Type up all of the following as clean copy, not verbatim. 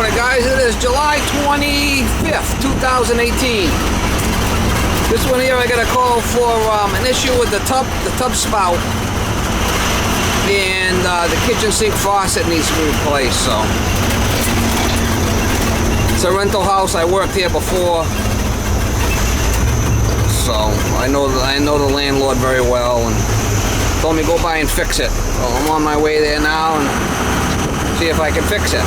doing it, guys. It is July 25th, 2018. This one here I got a call for an issue with the tub spout, and the kitchen sink faucet needs to be replaced. So it's a rental house. I worked here before, so I know the landlord very well, and told me go by and fix it. So I'm on my way there now and see if I can fix it.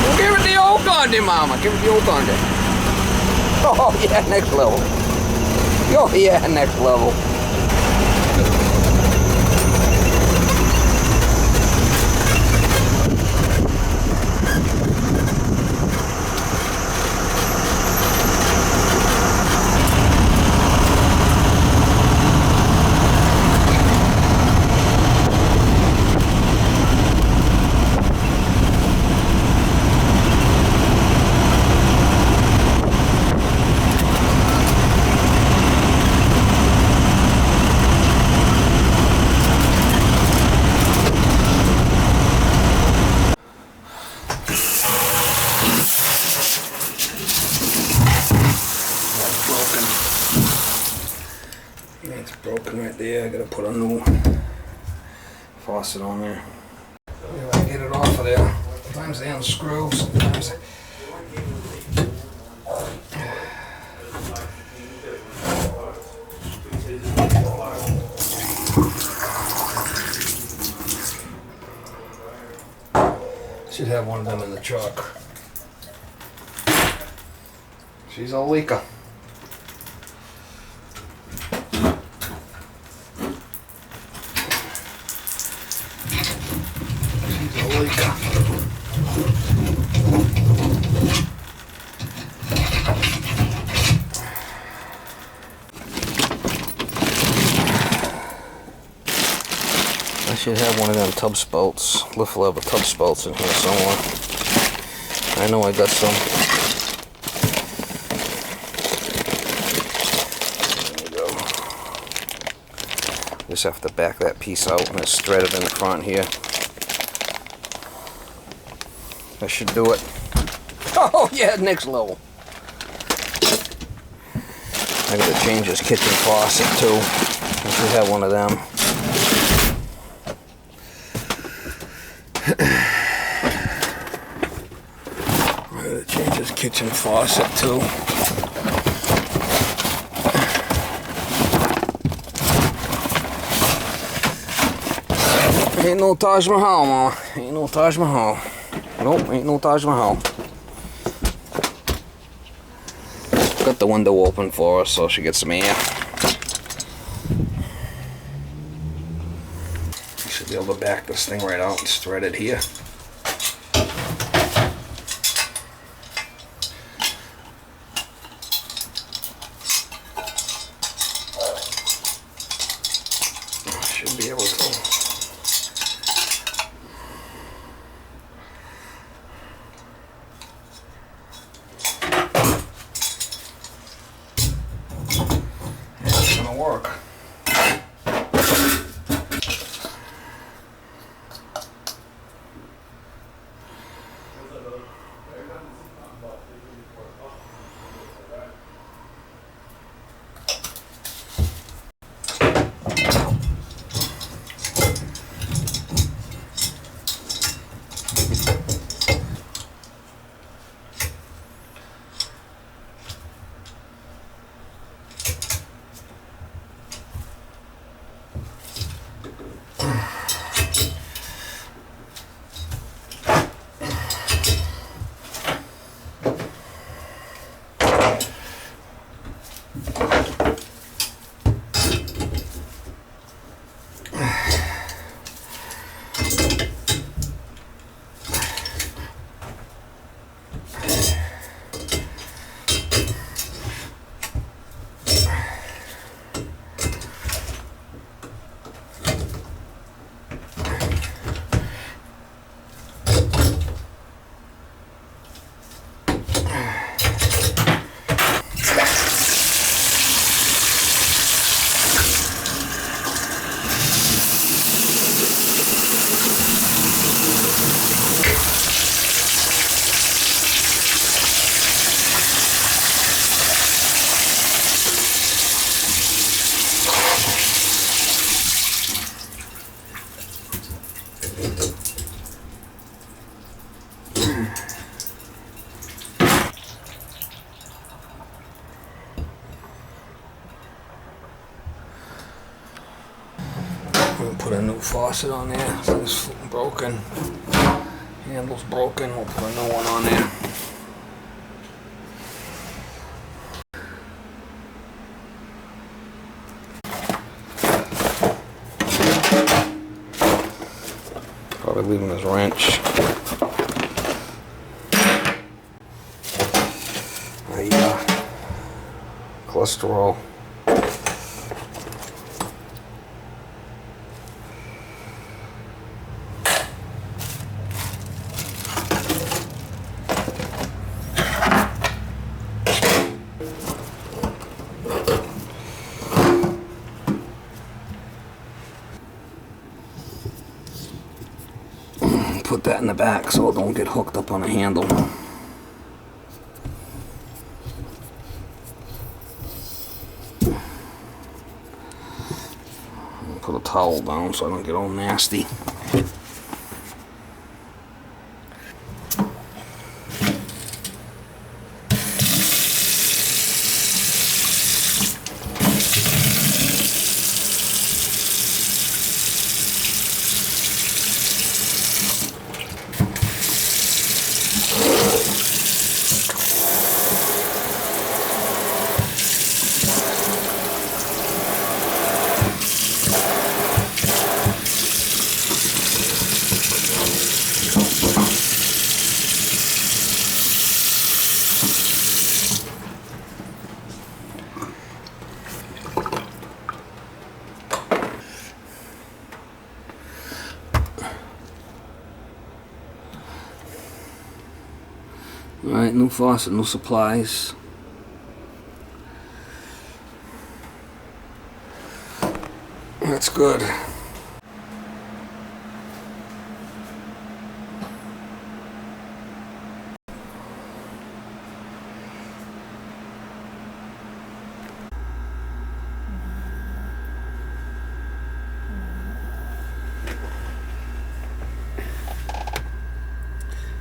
Well, give it the old Gandhi, Mama. Give it the old Gandhi. Oh yeah, next level. Oh yeah, next level. It's broken right there. I gotta put a new faucet on there. Anyway, I get it off of there. Sometimes they unscrew, sometimes should have one of them in the truck. She's a leaker. I should have one of them tub spouts, lift level tub spouts in here somewhere. I know I got some. There we go. Just have to back that piece out and it's threaded in the front here. That should do it. Oh yeah, next level. I gotta change this kitchen faucet too. I should have one of them. I gotta change this kitchen faucet too. Ain't no Taj Mahal, Mama. Ain't no Taj Mahal. Nope, ain't no Taj Mahal. Got the window open for her so she gets some air. You should be able to back this thing right out and thread it here. Should be able to. Work. We'll put a new faucet on there. So this broken. Handle's broken. We'll put a new one on there. Probably leave him his wrench. Cholesterol. Put that in the back so it don't get hooked up on the handle. Put a towel down so I don't get all nasty. Alright, new faucet, new supplies. That's good.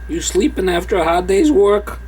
You sleeping after a hard day's work?